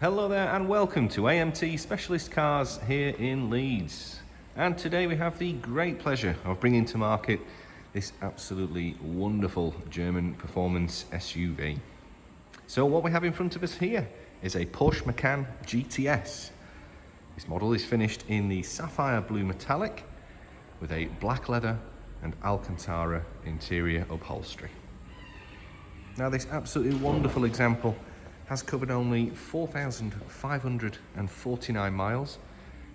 Hello there and welcome to AMT Specialist Cars here in Leeds. And today we have the great pleasure of bringing to market this absolutely wonderful German performance SUV. So what we have in front of us here is a Porsche Macan GTS. This model is finished in the Sapphire Blue metallic with a black leather and Alcantara interior upholstery. Now this absolutely wonderful example has covered only 4,549 miles,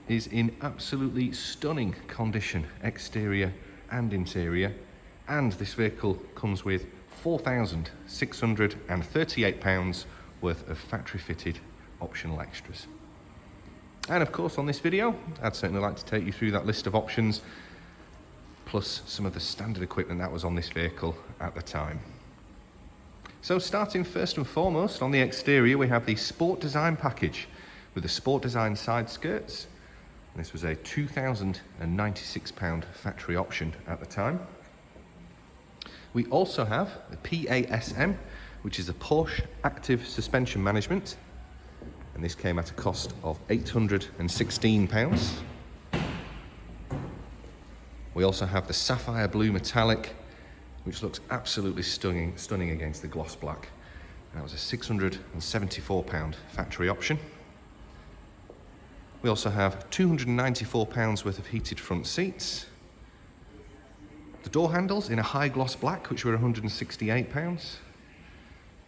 is in absolutely stunning condition, exterior and interior, and this vehicle comes with £4,638 worth of factory fitted optional extras. And of course on this video, I'd certainly like to take you through that list of options, plus some of the standard equipment that was on this vehicle at the time. So starting first and foremost on the exterior, we have the SportDesign package with the SportDesign side skirts. This was a £2,096 factory option at the time. We also have the PASM, which is a Porsche Active Suspension Management, and this came at a cost of £816. We also have the Sapphire Blue metallic, which looks absolutely stunning against the gloss black. And that was a £674 factory option. We also have £294 worth of heated front seats. The door handles in a high gloss black, which were £168.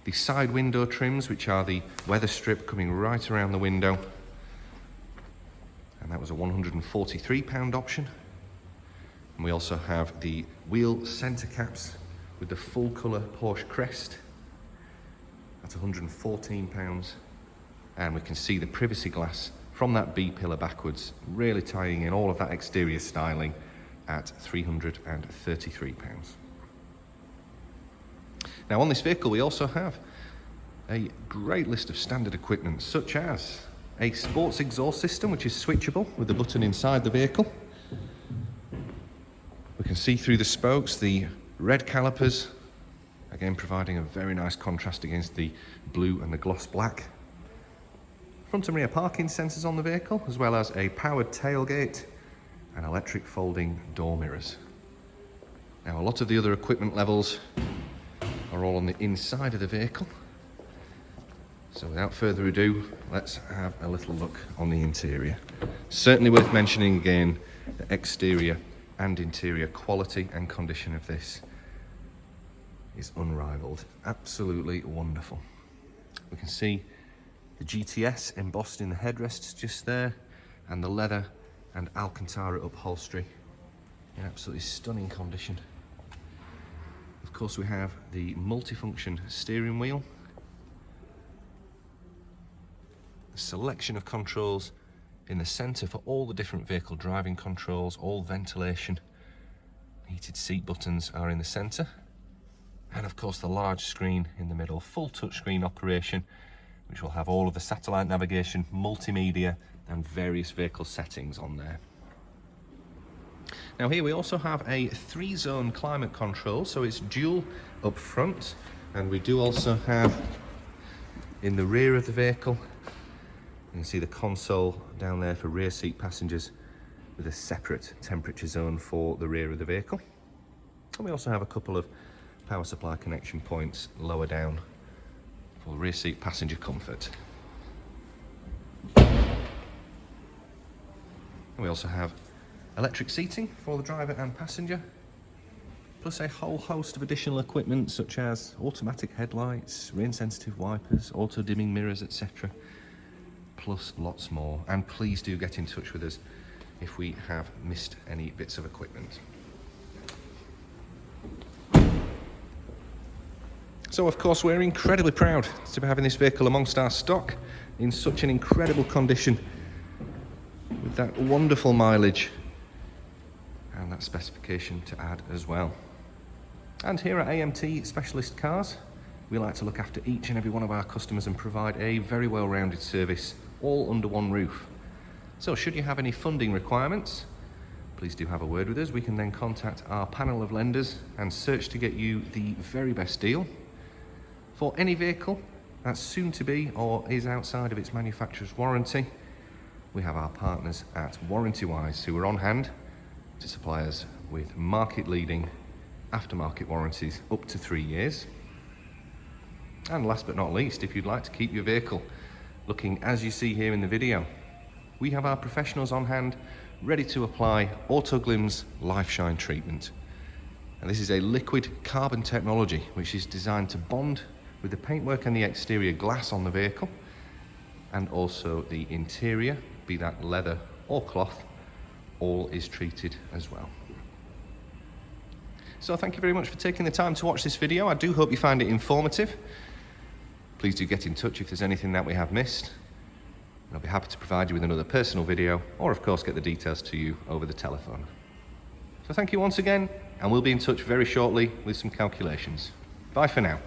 The side window trims, which are the weather strip coming right around the window, and that was a £143 option. And we also have the wheel centre caps with the full colour Porsche crest. That's £114. And we can see the privacy glass from that B pillar backwards, really tying in all of that exterior styling at £333. Now on this vehicle we also have a great list of standard equipment, such as a sports exhaust system, which is switchable with a button inside the vehicle. We can see through the spokes the red calipers, again providing a very nice contrast against the blue and the gloss black. Front and rear parking sensors on the vehicle, as well as a powered tailgate and electric folding door mirrors. Now a lot of the other equipment levels are all on the inside of the vehicle. So without further ado, let's have a little look on the interior. Certainly worth mentioning again the exterior and interior quality and condition of this is unrivaled. Absolutely wonderful. We can see the GTS embossed in the headrests just there, and the leather and Alcantara upholstery in absolutely stunning condition. Of course we have the multifunction steering wheel, the selection of controls in the centre for all the different vehicle driving controls, all ventilation, heated seat buttons are in the centre, and of course the large screen in the middle, full touchscreen operation, which will have all of the satellite navigation, multimedia and various vehicle settings on there. Now here we also have a 3-zone climate control, so it's dual up front, and we do also have in the rear of the vehicle, you can see the console down there for rear seat passengers with a separate temperature zone for the rear of the vehicle. And we also have a couple of power supply connection points lower down for rear seat passenger comfort. And we also have electric seating for the driver and passenger, plus a whole host of additional equipment such as automatic headlights, rain sensitive wipers, auto dimming mirrors, etc. Plus lots more. And please do get in touch with us if we have missed any bits of equipment. So of course we're incredibly proud to be having this vehicle amongst our stock in such an incredible condition, with that wonderful mileage and that specification to add as well. And here at AMT Specialist Cars, we like to look after each and every one of our customers and provide a very well-rounded service, all under one roof. So should you have any funding requirements, please do have a word with us. We can then contact our panel of lenders and search to get you the very best deal. For any vehicle, that's soon to be or is outside of its manufacturer's warranty, we have our partners at Warranty-Wise, who are on hand to supply us with market-leading aftermarket warranties up to 3 years. And last but not least, if you'd like to keep your vehicle looking as you see here in the video, we have our professionals on hand ready to apply Autoglim's Life Shine treatment. And this is a liquid carbon technology which is designed to bond with the paintwork and the exterior glass on the vehicle, and also the interior, be that leather or cloth, all is treated as well. So thank you very much for taking the time to watch this video. I do hope you find it informative. Please do get in touch if there's anything that we have missed. I'll be happy to provide you with another personal video, or of course get the details to you over the telephone. So thank you once again, and we'll be in touch very shortly with some calculations. Bye for now.